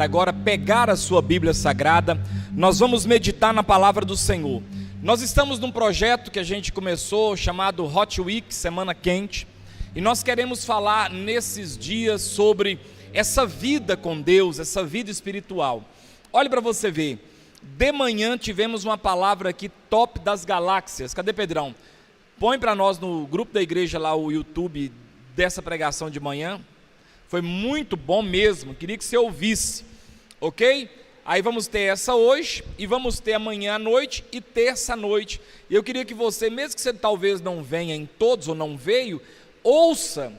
agora pegar a sua Bíblia Sagrada, nós vamos meditar na palavra do Senhor. Nós estamos num projeto que a gente começou, chamado Hot Week, Semana Quente, e nós queremos falar nesses dias sobre essa vida com Deus, essa vida espiritual. Olhe para você ver, de manhã tivemos uma palavra aqui top das galáxias. Cadê Pedrão? Põe para nós no grupo da igreja lá o YouTube dessa pregação de manhã. Foi muito bom mesmo, queria que você ouvisse, ok? Aí vamos ter essa hoje, e vamos ter amanhã à noite e terça à noite. E eu queria que você, mesmo que você talvez não venha em todos ou não veio, ouça,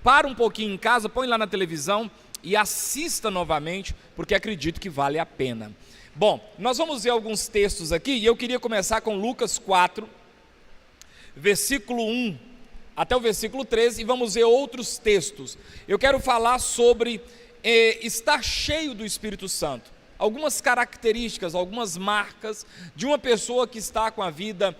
para um pouquinho em casa, põe lá na televisão e assista novamente, porque acredito que vale a pena. Bom, nós vamos ver alguns textos aqui, e eu queria começar com Lucas 4, versículo 1, até o versículo 13, e vamos ver outros textos. Eu quero falar sobre estar cheio do Espírito Santo. Algumas características, algumas marcas de uma pessoa que está com a vida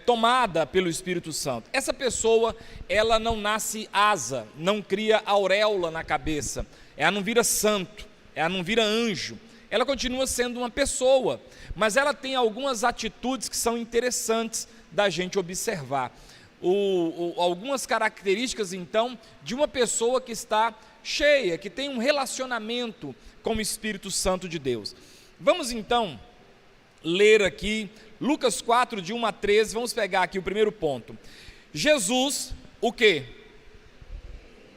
tomada pelo Espírito Santo. Essa pessoa, ela não nasce asa, não cria auréola na cabeça, ela não vira santo, ela não vira anjo, ela continua sendo uma pessoa, mas ela tem algumas atitudes que são interessantes da gente observar. Algumas características, então, de uma pessoa que está cheia, que tem um relacionamento com o Espírito Santo de Deus. Vamos então ler aqui Lucas 4, de 1 a 13, vamos pegar aqui o primeiro ponto. Jesus, o quê?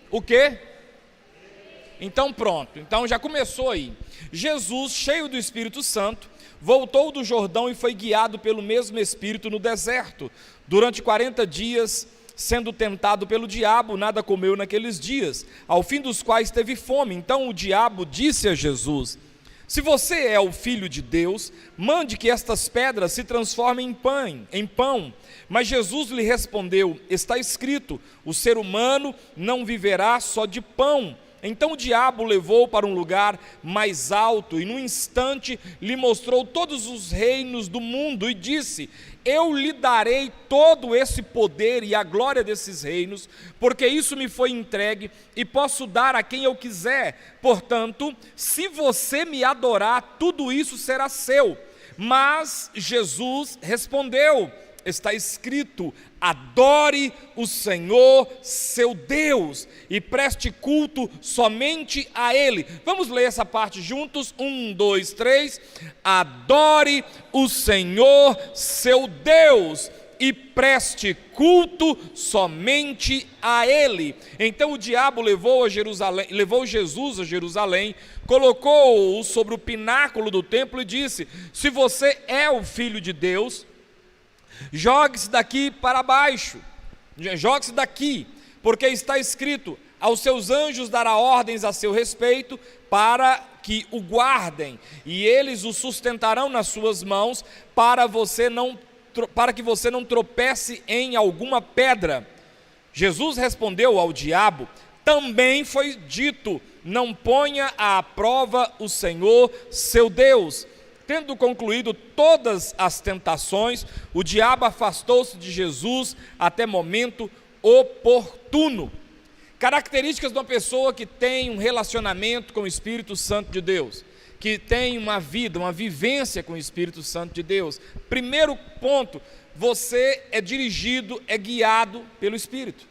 O quê? Então pronto, então já começou aí. Jesus, cheio do Espírito Santo, voltou do Jordão e foi guiado pelo mesmo Espírito no deserto. Durante 40 dias, sendo tentado pelo diabo, nada comeu naqueles dias, ao fim dos quais teve fome. Então o diabo disse a Jesus: se você é o Filho de Deus, mande que estas pedras se transformem em pão. Mas Jesus lhe respondeu: está escrito, o ser humano não viverá só de pão. Então o diabo o levou para um lugar mais alto e num instante lhe mostrou todos os reinos do mundo e disse: eu lhe darei todo esse poder e a glória desses reinos, porque isso me foi entregue e posso dar a quem eu quiser. Portanto, se você me adorar, tudo isso será seu. Mas Jesus respondeu: está escrito, adore o Senhor seu Deus e preste culto somente a Ele. Vamos ler essa parte juntos? 1, 2, 3. Adore o Senhor seu Deus e preste culto somente a Ele. Então o diabo levou Jesus a Jerusalém, colocou-o sobre o pináculo do templo e disse: se você é o Filho de Deus, jogue-se daqui para baixo, jogue-se daqui, porque está escrito, aos seus anjos dará ordens a seu respeito, para que o guardem, e eles o sustentarão nas suas mãos, para que você não tropece em alguma pedra. Jesus respondeu ao diabo: também foi dito, não ponha à prova o Senhor seu Deus. Tendo concluído todas as tentações, o diabo afastou-se de Jesus até momento oportuno. Características de uma pessoa que tem um relacionamento com o Espírito Santo de Deus, que tem uma vida, uma vivência com o Espírito Santo de Deus. Primeiro ponto, você é dirigido, é guiado pelo Espírito.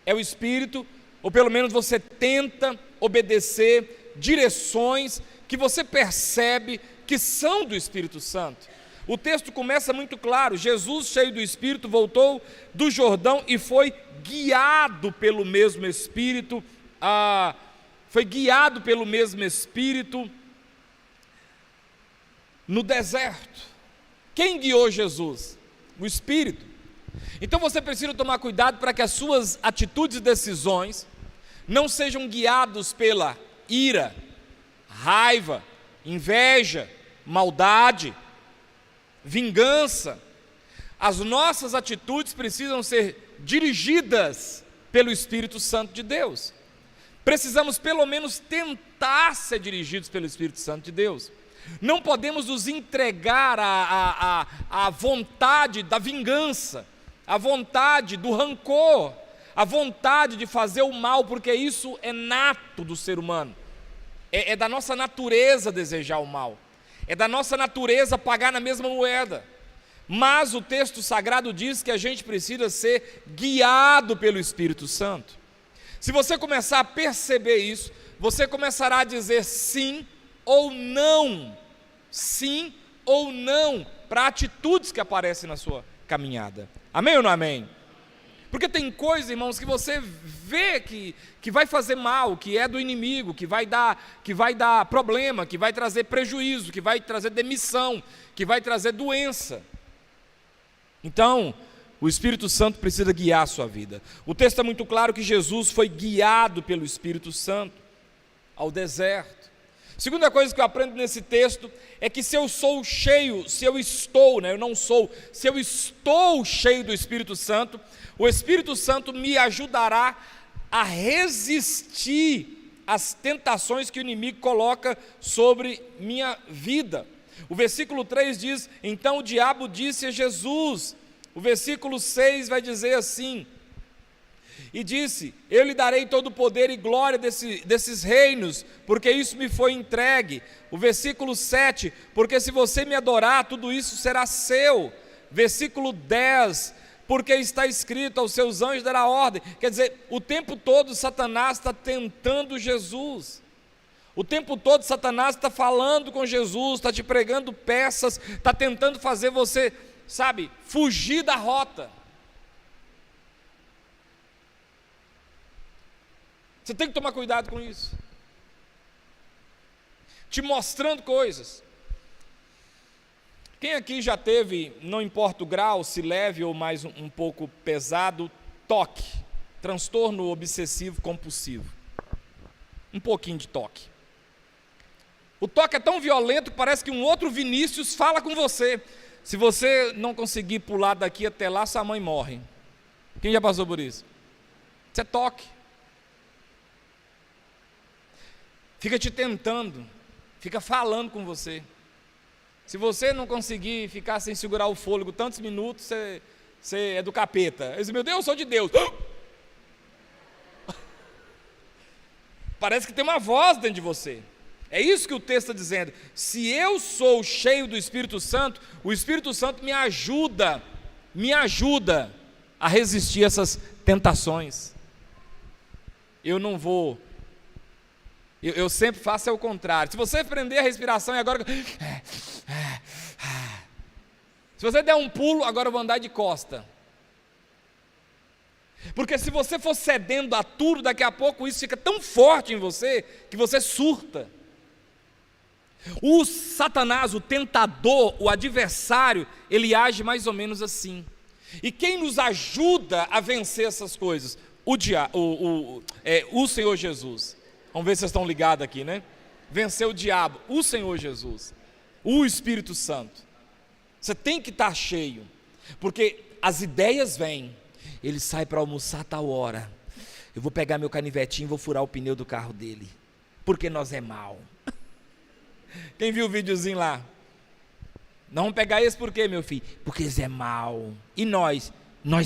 É o Espírito, ou pelo menos você tenta obedecer direções que você percebe que são do Espírito Santo. O texto começa muito claro: Jesus, cheio do Espírito, voltou do Jordão e foi guiado pelo mesmo Espírito, no deserto. Quem guiou Jesus? O Espírito. Então você precisa tomar cuidado para que as suas atitudes e decisões não sejam guiados pela ira, raiva, inveja, maldade, vingança. As nossas atitudes precisam ser dirigidas pelo Espírito Santo de Deus. Precisamos pelo menos tentar ser dirigidos pelo Espírito Santo de Deus. Não podemos nos entregar à vontade da vingança, à vontade do rancor, à vontade de fazer o mal, porque isso é nato do ser humano. É da nossa natureza desejar o mal. É da nossa natureza pagar na mesma moeda. Mas o texto sagrado diz que a gente precisa ser guiado pelo Espírito Santo. Se você começar a perceber isso, você começará a dizer sim ou não para atitudes que aparecem na sua caminhada. Amém ou não amém? Porque tem coisa, irmãos, que você vê que vai fazer mal, que é do inimigo, que vai dar problema, que vai trazer prejuízo, que vai trazer demissão, que vai trazer doença. Então, o Espírito Santo precisa guiar a sua vida. O texto é muito claro que Jesus foi guiado pelo Espírito Santo ao deserto. Segunda coisa que eu aprendo nesse texto é que se eu estou cheio do Espírito Santo, o Espírito Santo me ajudará a resistir às tentações que o inimigo coloca sobre minha vida. O versículo 3 diz: então o diabo disse a Jesus. O versículo 6 vai dizer assim: e disse: eu lhe darei todo o poder e glória desses reinos, porque isso me foi entregue. O versículo 7, porque se você me adorar, tudo isso será seu. Versículo 10, porque está escrito: aos seus anjos dará ordem. Quer dizer, o tempo todo Satanás está tentando Jesus. O tempo todo Satanás está falando com Jesus, está te pregando peças, está tentando fazer você, fugir da rota. Você tem que tomar cuidado com isso. Te mostrando coisas. Quem aqui já teve, não importa o grau, se leve ou mais um pouco pesado, TOC, transtorno obsessivo compulsivo? Um pouquinho de TOC. O TOC é tão violento que parece que um outro Vinícius fala com você. Se você não conseguir pular daqui até lá, sua mãe morre. Quem já passou por isso? Isso é TOC. Fica te tentando, fica falando com você. Se você não conseguir ficar sem segurar o fôlego tantos minutos, você é do capeta. Ele diz: meu Deus, eu sou de Deus. Parece que tem uma voz dentro de você. É isso que o texto está dizendo. Se eu sou cheio do Espírito Santo, o Espírito Santo me ajuda a resistir a essas tentações. Eu sempre faço o contrário. Se você prender a respiração e agora... Se você der um pulo, agora eu vou andar de costa. Porque se você for cedendo a tudo, daqui a pouco isso fica tão forte em você, que você surta. O Satanás, o tentador, o adversário, ele age mais ou menos assim. E quem nos ajuda a vencer essas coisas? O Senhor Jesus. Vamos ver se vocês estão ligados aqui, né? Vencer o diabo, o Senhor Jesus, o Espírito Santo. Você tem que estar cheio, porque as ideias vêm. Ele sai para almoçar a tal hora. Eu vou pegar meu canivetinho e vou furar o pneu do carro dele, porque nós é mal. Quem viu o videozinho lá? Não vamos pegar esse por quê, meu filho? Porque eles é mal. E nós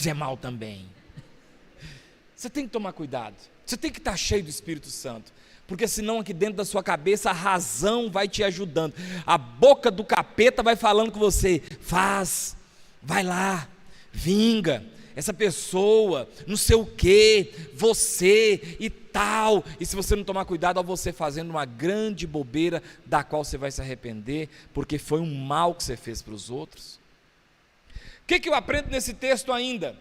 é mal também. Você tem que tomar cuidado. Você tem que estar cheio do Espírito Santo, porque senão aqui dentro da sua cabeça a razão vai te ajudando, a boca do capeta vai falando com você: faz, vai lá, vinga essa pessoa, não sei o que, você e tal. E se você não tomar cuidado, ó, você fazendo uma grande bobeira da qual você vai se arrepender, porque foi um mal que você fez para os outros. O que eu aprendo nesse texto ainda?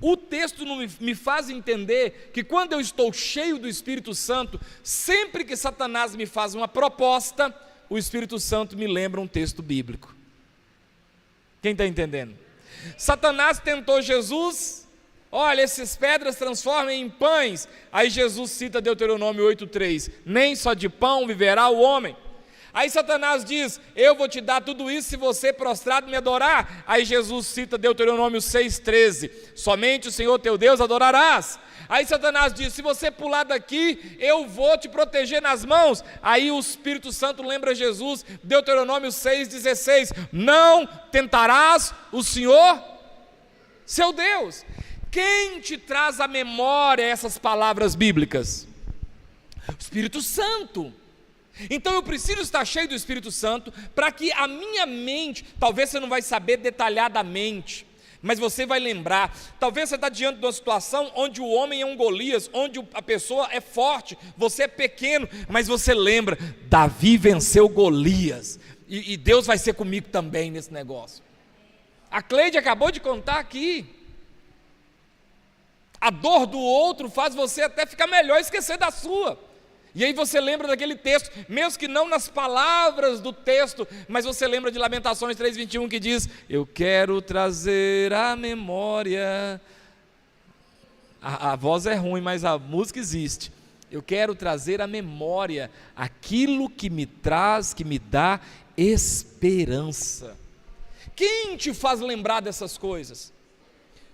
O texto me faz entender que quando eu estou cheio do Espírito Santo, sempre que Satanás me faz uma proposta, o Espírito Santo me lembra um texto bíblico. Quem está entendendo? Satanás tentou Jesus: olha, essas pedras transformem em pães. Aí Jesus cita Deuteronômio 8,3: nem só de pão viverá o homem. Aí Satanás diz: eu vou te dar tudo isso se você prostrado me adorar. Aí Jesus cita Deuteronômio 6,13: somente o Senhor teu Deus adorarás. Aí Satanás diz: se você pular daqui, eu vou te proteger nas mãos. Aí o Espírito Santo lembra Jesus, Deuteronômio 6,16: não tentarás o Senhor, seu Deus. Quem te traz à memória essas palavras bíblicas? O Espírito Santo. Então eu preciso estar cheio do Espírito Santo para que a minha mente, talvez você não vai saber detalhadamente, mas você vai lembrar. Talvez você está diante de uma situação onde o homem é um Golias, onde a pessoa é forte, você é pequeno, mas você lembra, Davi venceu Golias, e Deus vai ser comigo também nesse negócio. A Cleide acabou de contar aqui, a dor do outro faz você até ficar melhor e esquecer da sua. E aí você lembra daquele texto, mesmo que não nas palavras do texto, mas você lembra de Lamentações 3:21 que diz: eu quero trazer à memória, a voz é ruim, mas a música existe, eu quero trazer à memória aquilo que me traz, que me dá esperança. Quem te faz lembrar dessas coisas?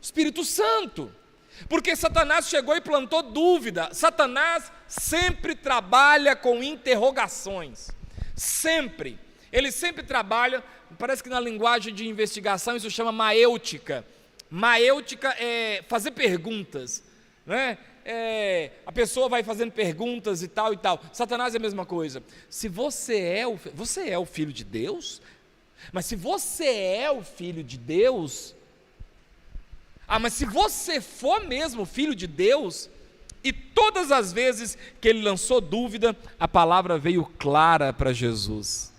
Espírito Santo. Porque Satanás chegou e plantou dúvida. Satanás sempre trabalha com interrogações, sempre. Ele sempre trabalha, parece que na linguagem de investigação isso chama maêutica. Maêutica é fazer perguntas, né? A pessoa vai fazendo perguntas e tal e tal. Satanás é a mesma coisa. Se você é o filho de Deus, mas se você é o filho de Deus, mas se você for mesmo filho de Deus, e todas as vezes que ele lançou dúvida, a palavra veio clara para Jesus.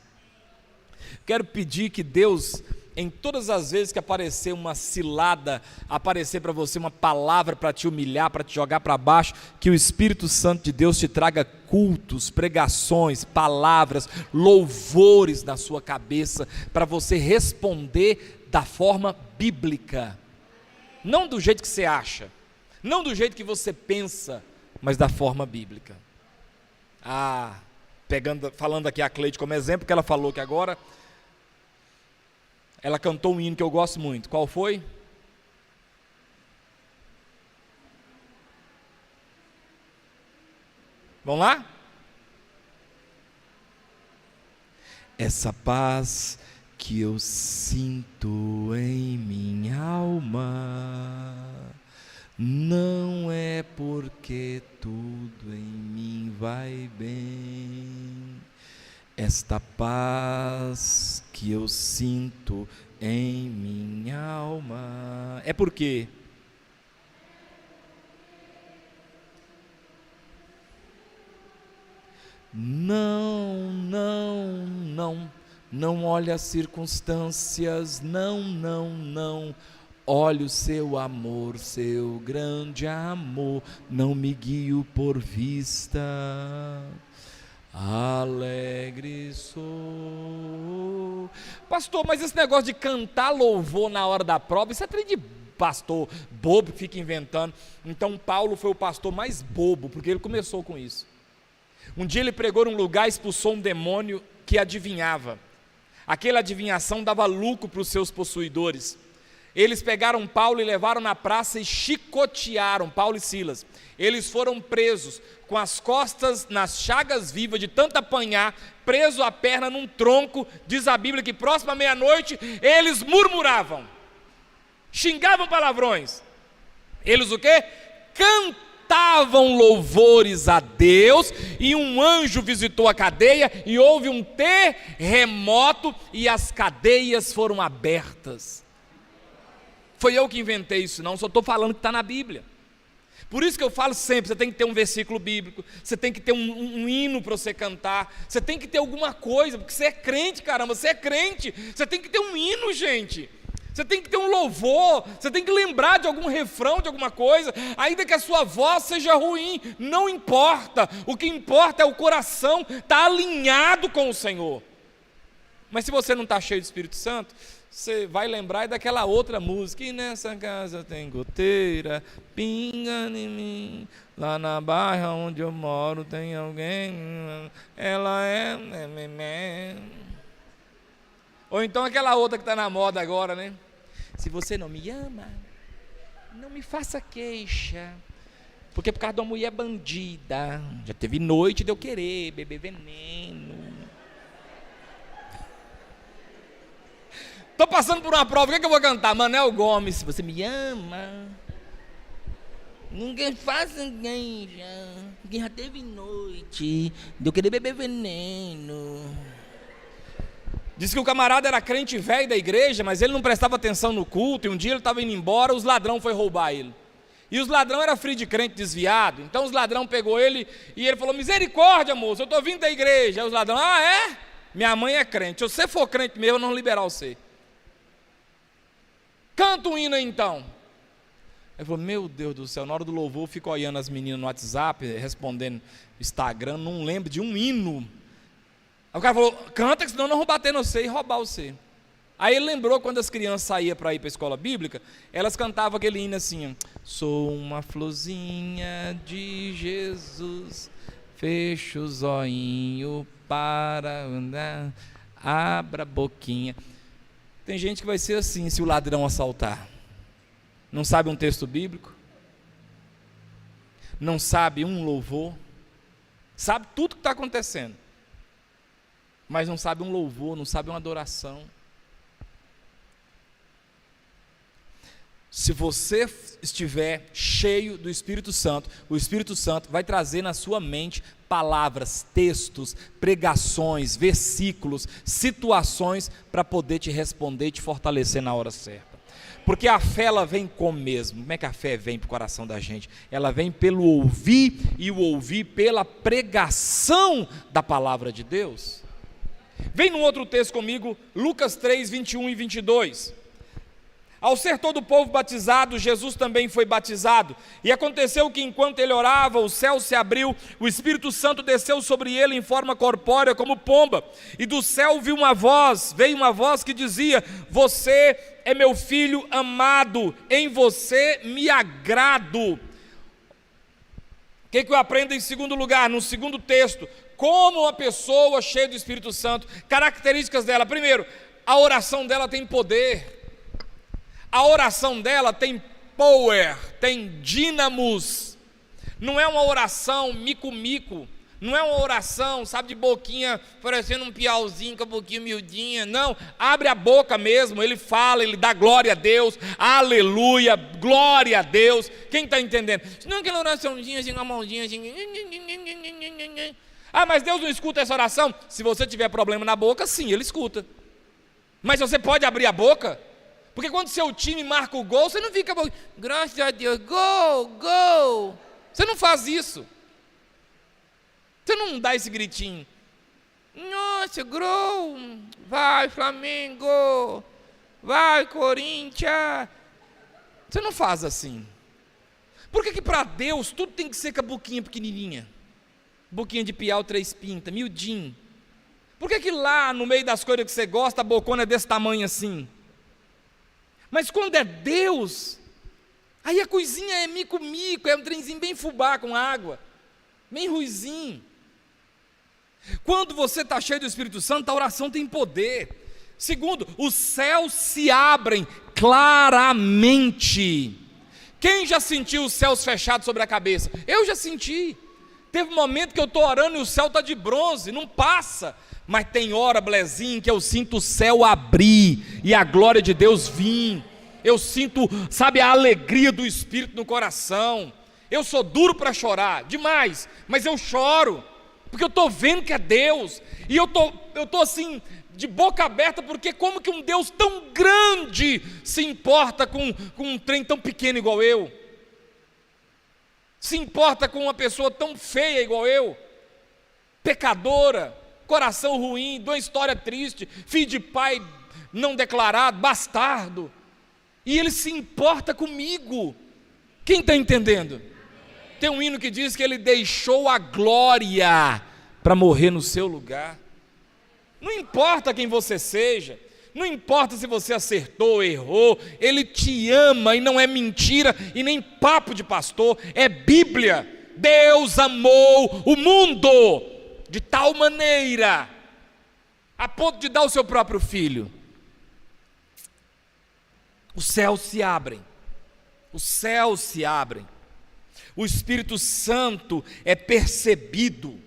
Quero pedir que Deus, em todas as vezes que aparecer uma cilada, aparecer para você uma palavra para te humilhar, para te jogar para baixo, que o Espírito Santo de Deus te traga cultos, pregações, palavras, louvores na sua cabeça, para você responder da forma bíblica. Não do jeito que você acha, não do jeito que você pensa, mas da forma bíblica. Falando aqui a Cleide como exemplo, que ela falou que agora, ela cantou um hino que eu gosto muito. Qual foi? Vamos lá? Essa paz que eu sinto em minha alma não é porque tudo em mim vai bem. Esta paz que eu sinto em minha alma é porque não olhe as circunstâncias, não olhe o seu amor, seu grande amor, não me guio por vista, alegre sou. Pastor, mas esse negócio de cantar louvor na hora da prova, isso é trem de pastor bobo que fica inventando. Então Paulo foi o pastor mais bobo, porque ele começou com isso. Um dia ele pregou num lugar e expulsou um demônio que adivinhava. Aquela adivinhação dava lucro para os seus possuidores. Eles pegaram Paulo e levaram na praça e chicotearam Paulo e Silas. Eles foram presos, com as costas nas chagas vivas de tanto apanhar, preso a perna num tronco. Diz a Bíblia que próximo à meia-noite eles murmuravam, xingavam palavrões. Eles o quê? Cantavam louvores a Deus, e um anjo visitou a cadeia, e houve um terremoto, e as cadeias foram abertas. Foi eu que inventei isso não, só estou falando que está na Bíblia. Por isso que eu falo sempre, você tem que ter um versículo bíblico, você tem que ter um hino para você cantar, você tem que ter alguma coisa, porque você é crente, caramba, você é crente, você tem que ter um hino, gente. Você tem que ter um louvor, você tem que lembrar de algum refrão, de alguma coisa, ainda que a sua voz seja ruim, não importa, o que importa é o coração estar alinhado com o Senhor. Mas se você não está cheio do Espírito Santo, você vai lembrar daquela outra música, e nessa casa tem goteira, pinga em mim, lá na barra onde eu moro tem alguém, ela é... Ou então aquela outra que está na moda agora, né? Se você não me ama, não me faça queixa, porque por causa de uma mulher bandida, já teve noite de eu querer beber veneno. Estou passando por uma prova, o que é que eu vou cantar? Manel Gomes, se você me ama, Ninguém faz ninguém já. Ninguém já teve noite. De eu querer beber veneno. Diz que o camarada era crente velho da igreja, mas ele não prestava atenção no culto, e um dia ele estava indo embora, os ladrões foram roubar ele. E os ladrões eram filho de crente desviado, então os ladrões pegou ele e ele falou: misericórdia, moço, eu estou vindo da igreja. Aí os ladrões: ah, é? Minha mãe é crente, se você for crente mesmo, eu não vou liberar você. Canta um hino aí, então. Ele falou: meu Deus do céu, na hora do louvor eu fico olhando as meninas no WhatsApp, respondendo Instagram, não lembro de um hino. Aí o cara falou: canta, que senão nós vamos bater no você e roubar você. Aí ele lembrou quando as crianças saíam para ir para a escola bíblica, elas cantavam aquele hino assim: sou uma florzinha de Jesus, fecha o zoinho para andar, abra a boquinha. Tem gente que vai ser assim se o ladrão assaltar. Não sabe um texto bíblico, não sabe um louvor, sabe tudo que está acontecendo, mas não sabe um louvor, não sabe uma adoração. Se você estiver cheio do Espírito Santo, o Espírito Santo vai trazer na sua mente palavras, textos, pregações, versículos, situações para poder te responder e te fortalecer na hora certa. Porque a fé, ela vem como mesmo? Como é que a fé vem para o coração da gente? Ela vem pelo ouvir, e o ouvir pela pregação da palavra de Deus. Vem num outro texto comigo, Lucas 3, 21 e 22. Ao ser todo o povo batizado, Jesus também foi batizado. E aconteceu que enquanto ele orava, o céu se abriu, o Espírito Santo desceu sobre ele em forma corpórea como pomba. E do céu veio uma voz que dizia: você é meu filho amado, em você me agrado. O que eu aprendo em segundo lugar, no segundo texto? Como uma pessoa cheia do Espírito Santo, características dela. Primeiro, a oração dela tem poder. A oração dela tem power, tem dínamos. Não é uma oração mico-mico, não é uma oração, sabe, de boquinha, parecendo um piauzinho com a boquinha miudinha. Não, abre a boca mesmo, ele fala, ele dá glória a Deus, aleluia, glória a Deus. Quem está entendendo? Não aquela oraçãozinha assim, com a mãozinha assim. Ah, mas Deus não escuta essa oração? Se você tiver problema na boca, sim, ele escuta. Mas você pode abrir a boca? Porque quando seu time marca o gol, você não fica, graças a Deus, gol, gol. Você não faz isso. Você não dá esse gritinho. Nossa, gol, vai Flamengo, vai Corinthians. Você não faz assim. Por que para Deus tudo tem que ser com a boquinha pequenininha? Boquinha de piau, 3 pintas, miudinho. Por que lá no meio das coisas que você gosta, a bocona é desse tamanho assim? Mas quando é Deus, aí a coisinha é mico-mico, é um trenzinho bem fubá com água, bem ruizinho. Quando você está cheio do Espírito Santo, a oração tem poder. Segundo, os céus se abrem claramente. Quem já sentiu os céus fechados sobre a cabeça? Eu já senti. Teve um momento que eu estou orando e o céu está de bronze, não passa. Mas tem hora, Blezinho, que eu sinto o céu abrir e a glória de Deus vir. Eu sinto, sabe, a alegria do Espírito no coração. Eu sou duro para chorar, demais, mas eu choro, porque eu estou vendo que é Deus. E eu tô assim, de boca aberta, porque como que um Deus tão grande se importa com um trem tão pequeno igual eu? Se importa com uma pessoa tão feia igual eu? Pecadora, coração ruim, de uma história triste, filho de pai não declarado, bastardo, e ele se importa comigo. Quem está entendendo? Tem um hino que diz que ele deixou a glória para morrer no seu lugar. Não importa quem você seja, não importa se você acertou, errou, ele te ama, e não é mentira e nem papo de pastor, é Bíblia. Deus amou o mundo de tal maneira, a ponto de dar o seu próprio filho. Os céus se abrem, os céus se abrem, o Espírito Santo é percebido.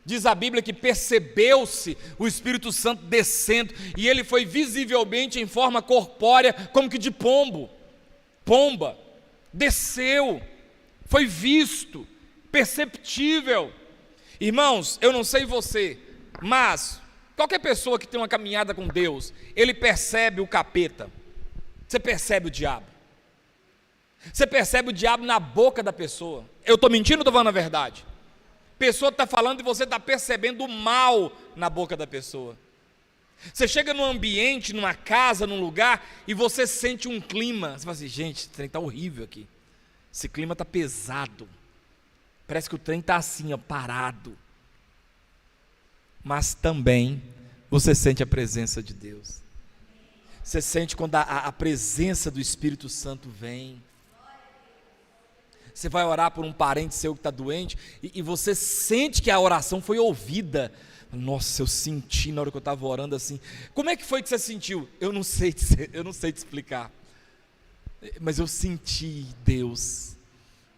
Diz a Bíblia que percebeu-se o Espírito Santo descendo, e ele foi visivelmente em forma corpórea, como que de pomba, desceu. foi visto, perceptível. Irmãos, eu não sei você, mas qualquer pessoa que tem uma caminhada com Deus, ele percebe o capeta. Você percebe o diabo. Você percebe o diabo na boca da pessoa. Eu estou mentindo ou estou falando a verdade? A pessoa está falando e você está percebendo o mal na boca da pessoa. Você chega num ambiente, numa casa, num lugar, e você sente um clima. Você fala assim, gente, esse trem está horrível aqui. Esse clima está pesado. Parece que o trem está assim, ó, parado. Mas também você sente a presença de Deus. Você sente quando a presença do Espírito Santo vem. Você vai orar por um parente seu que está doente, e você sente que a oração foi ouvida. Nossa, eu senti na hora que eu estava orando assim. Como é que foi que você sentiu? Eu não sei te explicar. Mas eu senti Deus.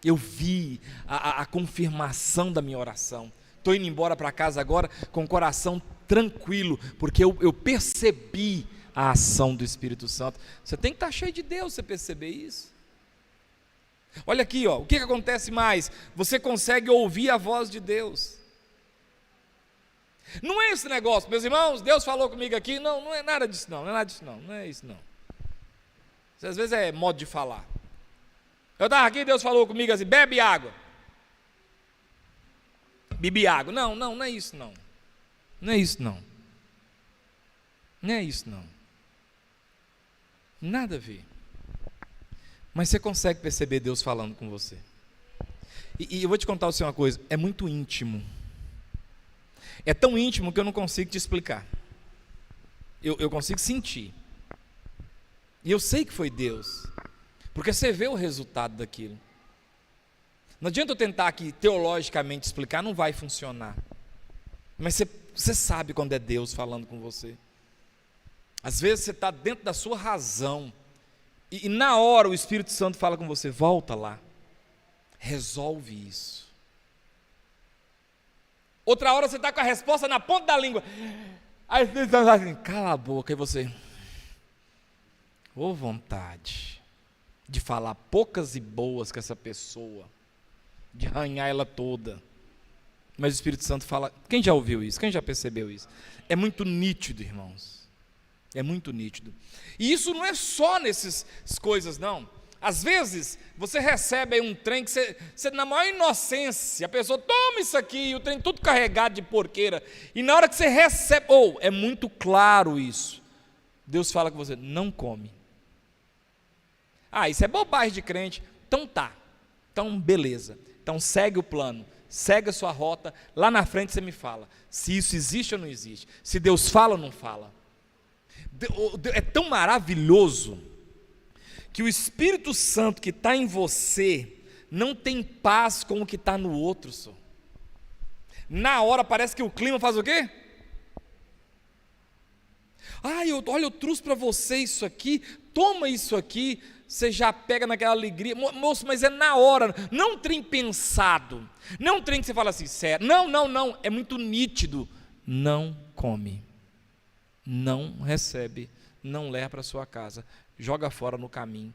Eu vi a confirmação da minha oração. Estou indo embora para casa agora com o coração tranquilo, porque eu percebi a ação do Espírito Santo. Você tem que estar cheio de Deus, você perceber isso. Olha aqui, ó, o que acontece mais? Você consegue ouvir a voz de Deus. Não é esse negócio, meus irmãos, Deus falou comigo aqui. Não, não é nada disso não, não é nada disso não, não é isso não. Isso às vezes é modo de falar. Eu estava aqui, Deus falou comigo assim, bebe água. Bebi água. Não, não é isso não. Não é isso não. Não é isso não. Nada a ver. Mas você consegue perceber Deus falando com você. E eu vou te contar uma coisa, é muito íntimo. É tão íntimo que eu não consigo te explicar. Eu consigo sentir. E eu sei que foi Deus, porque você vê o resultado daquilo. Não adianta eu tentar aqui teologicamente explicar, não vai funcionar. Mas você sabe quando é Deus falando com você. Às vezes você está dentro da sua razão, e na hora o Espírito Santo fala com você, volta lá, resolve isso. Outra hora você está com a resposta na ponta da língua, aí você está assim, cala a boca, e você, ô vontade de falar poucas e boas com essa pessoa, de arranhar ela toda. Mas o Espírito Santo fala, quem já ouviu isso? Quem já percebeu isso? É muito nítido, irmãos. É muito nítido. E isso não é só nessas coisas, não. Às vezes, você recebe aí um trem que você na maior inocência, a pessoa toma isso aqui, e o trem tudo carregado de porqueira, e na hora que você recebe, é muito claro isso. Deus fala com você, não come. Isso é bobagem de crente. Então tá, então beleza. Então segue o plano, segue a sua rota, lá na frente você me fala, se isso existe ou não existe, se Deus fala ou não fala. É tão maravilhoso, que o Espírito Santo que está em você, não tem paz com o que está no outro, só. Na hora parece que o clima faz o quê? Olha, eu trouxe para você isso aqui, toma isso aqui, você já pega naquela alegria, moço, mas é na hora, não um trem pensado, não um trem que você fala assim, sério, não, é muito nítido, não come, não recebe, não leva para sua casa, joga fora no caminho.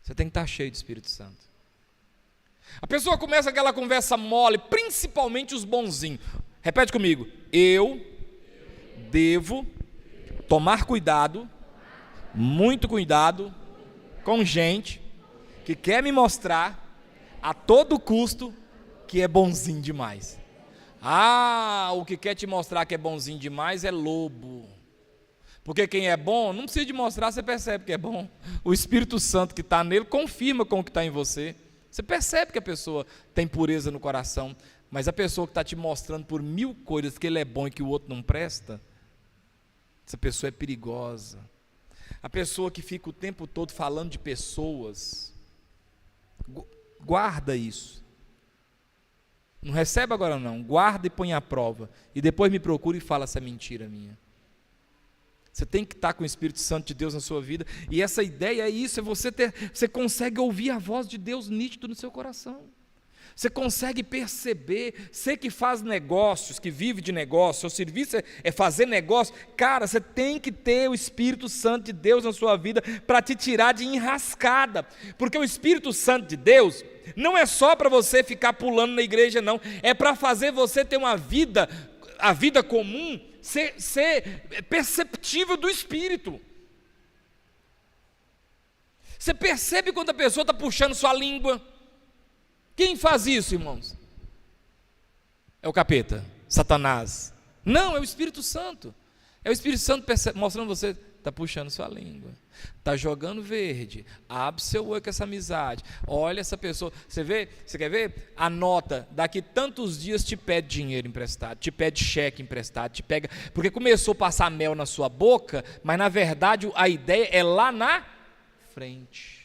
Você tem que estar cheio do Espírito Santo. A pessoa começa aquela conversa mole, principalmente os bonzinhos. Repete comigo, eu devo tomar cuidado, muito cuidado, com gente que quer me mostrar a todo custo que é bonzinho demais. O que quer te mostrar que é bonzinho demais é lobo. Porque quem é bom, não precisa de mostrar, você percebe que é bom. O Espírito Santo que está nele confirma com o que está em você. Você percebe que a pessoa tem pureza no coração. Mas a pessoa que está te mostrando por 1000 coisas que ele é bom e que o outro não presta, essa pessoa é perigosa. A pessoa que fica o tempo todo falando de pessoas, guarda isso. Não recebe agora não, guarda e põe à prova. E depois me procura e fala se é mentira minha. Você tem que estar com o Espírito Santo de Deus na sua vida. E essa ideia é isso, você consegue ouvir a voz de Deus nítido no seu coração. Você consegue perceber, você que faz negócios, que vive de negócio, seu serviço é fazer negócio, cara, você tem que ter o Espírito Santo de Deus na sua vida para te tirar de enrascada, porque o Espírito Santo de Deus não é só para você ficar pulando na igreja não, é para fazer você ter uma vida, a vida comum, ser perceptível do Espírito. Você percebe quando a pessoa está puxando sua língua? Quem faz isso, irmãos? É o capeta, Satanás. Não, é o Espírito Santo. É o Espírito Santo mostrando você, está puxando sua língua, está jogando verde, abre seu olho com essa amizade, olha essa pessoa, você quer ver? Anota, daqui tantos dias te pede dinheiro emprestado, te pede cheque emprestado, te pega, porque começou a passar mel na sua boca, mas na verdade a ideia é lá na frente.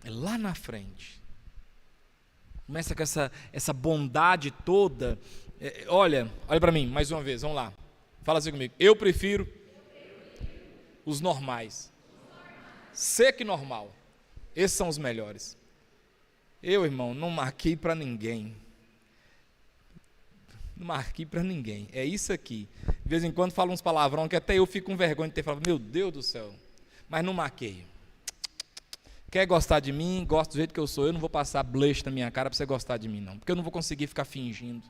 É lá na frente. Começa com essa bondade toda. Olha para mim, mais uma vez, vamos lá. Fala assim comigo. Eu prefiro os normais. Seco e normal. Esses são os melhores. Eu, irmão, não marquei para ninguém. Não marquei para ninguém. É isso aqui. De vez em quando falo uns palavrão que até eu fico com vergonha de ter falado. Meu Deus do céu. Mas não marquei. Quer gostar de mim, gosta do jeito que eu sou, eu não vou passar blush na minha cara para você gostar de mim, não, porque eu não vou conseguir ficar fingindo,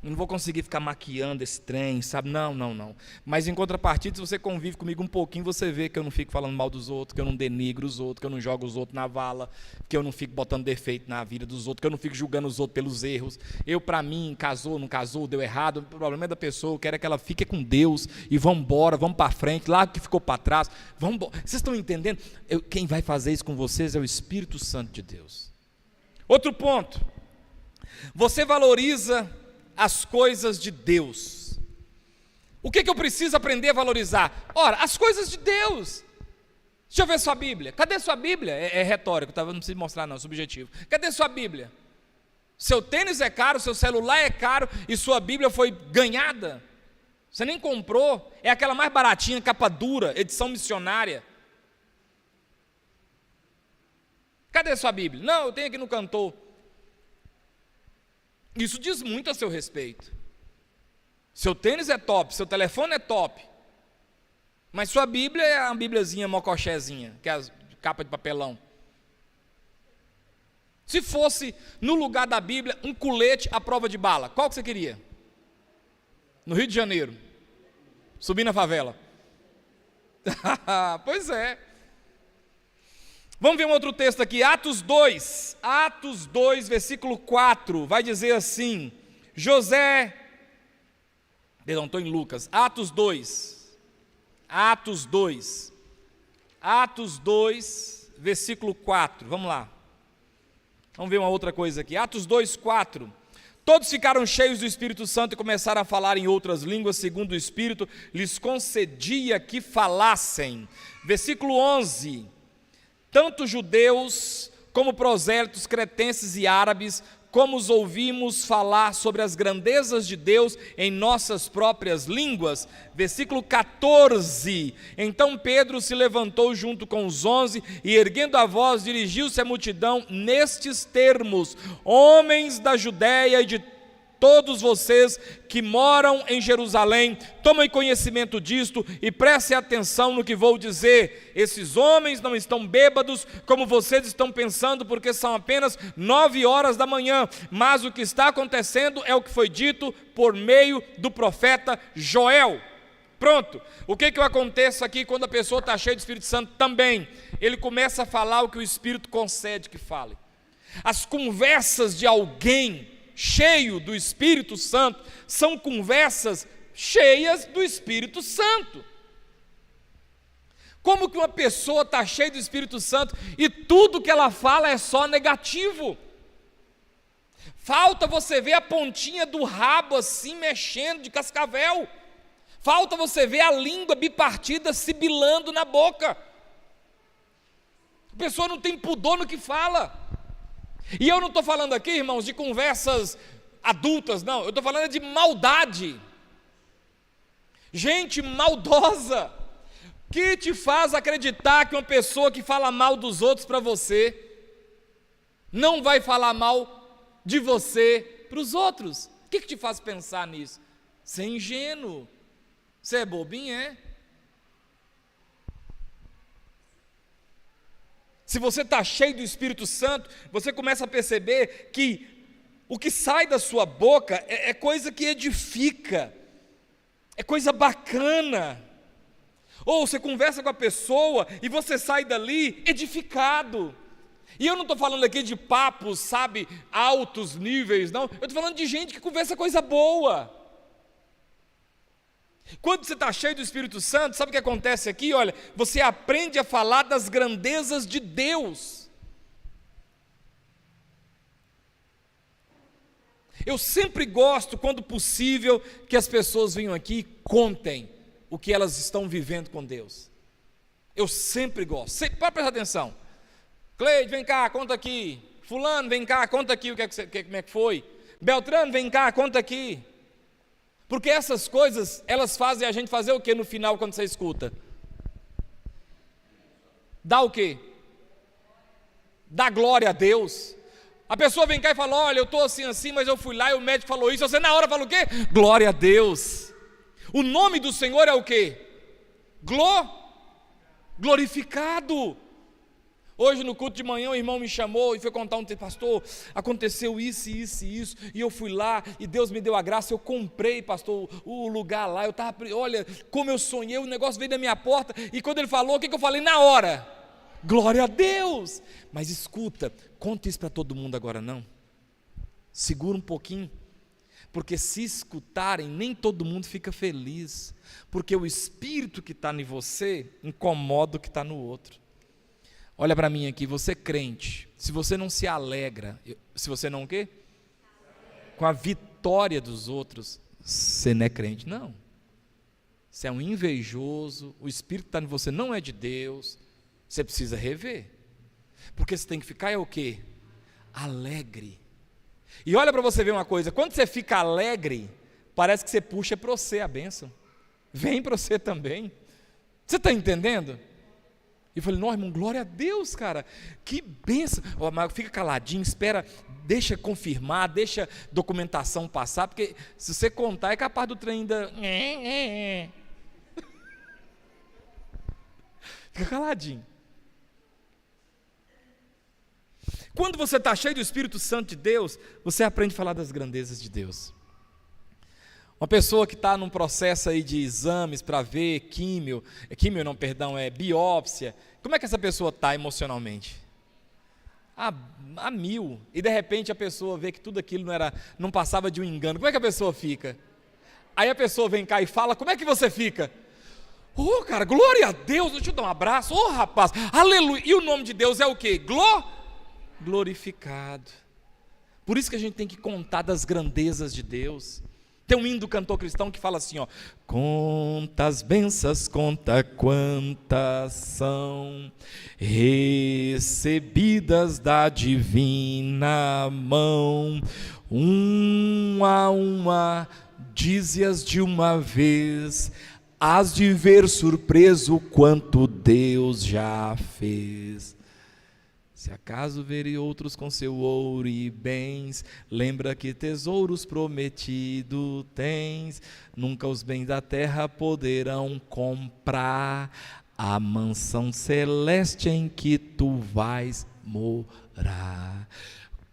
eu não vou conseguir ficar maquiando esse trem, sabe, não, mas em contrapartida, se você convive comigo um pouquinho, você vê que eu não fico falando mal dos outros, que eu não denigro os outros, que eu não jogo os outros na vala, que eu não fico botando defeito na vida dos outros, que eu não fico julgando os outros pelos erros, para mim, casou, não casou, deu errado, o problema é da pessoa, eu quero é que ela fique com Deus, e vamos embora, vamos para frente, lá que ficou para trás, vamos embora. Vocês estão entendendo? Quem vai fazer isso com vocês é o Espírito Santo de Deus. Outro ponto, você valoriza as coisas de Deus. O que eu preciso aprender a valorizar? Ora, as coisas de Deus. Deixa eu ver sua Bíblia. Cadê sua Bíblia? É retórico, não precisa mostrar não, é subjetivo. Cadê sua Bíblia? Seu tênis é caro, seu celular é caro e sua Bíblia foi ganhada. Você nem comprou, é aquela mais baratinha, capa dura, edição missionária. Cadê sua Bíblia? Não, eu tenho aqui no cantor. Isso diz muito a seu respeito. Seu tênis é top, seu telefone é top, mas sua Bíblia é uma bíbliazinha mocochézinha, que é a capa de papelão. Se fosse no lugar da Bíblia um colete à prova de bala, qual que você queria? No Rio de Janeiro, subir na favela. Pois é. Vamos ver um outro texto aqui, Atos 2, versículo 4, vai dizer assim, estou em Lucas, Atos 2, versículo 4, vamos lá, vamos ver uma outra coisa aqui, Atos 2, 4, todos ficaram cheios do Espírito Santo e começaram a falar em outras línguas, segundo o Espírito lhes concedia que falassem, versículo 11, tanto judeus como prosélitos, cretenses e árabes, como os ouvimos falar sobre as grandezas de Deus em nossas próprias línguas. Versículo 14, então Pedro se levantou junto com os 11 e erguendo a voz dirigiu-se à multidão nestes termos, homens da Judéia e de todos vocês que moram em Jerusalém, tomem conhecimento disto e prestem atenção no que vou dizer. Esses homens não estão bêbados como vocês estão pensando, porque são apenas 9 horas da manhã, mas o que está acontecendo é o que foi dito por meio do profeta Joel. Pronto, o que acontece aqui quando a pessoa está cheia do Espírito Santo também? Ele começa a falar o que o Espírito concede que fale. As conversas de alguém cheio do Espírito Santo são conversas cheias do Espírito Santo. Como que uma pessoa está cheia do Espírito Santo e tudo que ela fala é só negativo? Falta você ver a pontinha do rabo assim mexendo de cascavel. Falta você ver a língua bipartida sibilando na boca. A pessoa não tem pudor no que fala. E eu não estou falando aqui, irmãos, de conversas adultas, não. Eu estou falando de maldade. Gente maldosa, que te faz acreditar que uma pessoa que fala mal dos outros para você não vai falar mal de você para os outros. O que te faz pensar nisso? Você é ingênuo, você é bobinho, é? Se você está cheio do Espírito Santo, você começa a perceber que o que sai da sua boca é coisa que edifica, é coisa bacana. Ou você conversa com a pessoa e você sai dali edificado. E eu não estou falando aqui de papos, sabe, altos níveis, não. Eu estou falando de gente que conversa coisa boa. Quando você está cheio do Espírito Santo, sabe o que acontece aqui? Olha, você aprende a falar das grandezas de Deus. Eu sempre gosto, quando possível, que as pessoas venham aqui e contem o que elas estão vivendo com Deus. Eu sempre gosto. Pode prestar atenção. Cleide, vem cá, conta aqui. Fulano, vem cá, conta aqui como é que foi. Beltrano, vem cá, conta aqui. Porque essas coisas, elas fazem a gente fazer o que no final quando você escuta? Dá o quê? Dá glória a Deus. A pessoa vem cá e fala, olha, eu estou assim, mas eu fui lá e o médico falou isso. Você na hora fala o quê? Glória a Deus. O nome do Senhor é o quê? Glorificado. Hoje no culto de manhã o irmão me chamou e foi contar um tempo, pastor, aconteceu isso, e eu fui lá e Deus me deu a graça, eu comprei, pastor, o lugar lá, olha, como eu sonhei, o negócio veio da minha porta, e quando ele falou, o que eu falei na hora? Glória a Deus! Mas escuta, conta isso para todo mundo agora não, segura um pouquinho, porque se escutarem, nem todo mundo fica feliz, porque o espírito que está em você incomoda o que está no outro. Olha para mim aqui, você crente, se você não se alegra, se você não o quê? Com a vitória dos outros, você não é crente, não. Você é um invejoso, o espírito que está em você não é de Deus, você precisa rever. Porque você tem que ficar o quê? Alegre. E olha para você ver uma coisa, quando você fica alegre, parece que você puxa para você a bênção. Vem para você também. Você está entendendo? E eu falei, não, irmão, glória a Deus, cara, que bênção. Mas fica caladinho, espera, deixa confirmar, deixa documentação passar, porque se você contar é capaz do trem ainda... Fica caladinho. Quando você está cheio do Espírito Santo de Deus, você aprende a falar das grandezas de Deus. Uma pessoa que está num processo aí de exames para ver biópsia, como é que essa pessoa está emocionalmente? A mil, e de repente a pessoa vê que tudo aquilo não passava de um engano, como é que a pessoa fica? Aí a pessoa vem cá e fala, como é que você fica? Oh, cara, glória a Deus, deixa eu dar um abraço, oh rapaz, aleluia, e o nome de Deus é o quê? Glorificado. Por isso que a gente tem que contar das grandezas de Deus. Tem um hino do cantor cristão que fala assim, ó, conta as bênçãos, conta quantas são recebidas da divina mão, uma a uma, dize-as de uma vez, hás de ver surpreso quanto Deus já fez. Se acaso verem outros com seu ouro e bens, lembra que tesouros prometido tens, nunca os bens da terra poderão comprar a mansão celeste em que tu vais morar.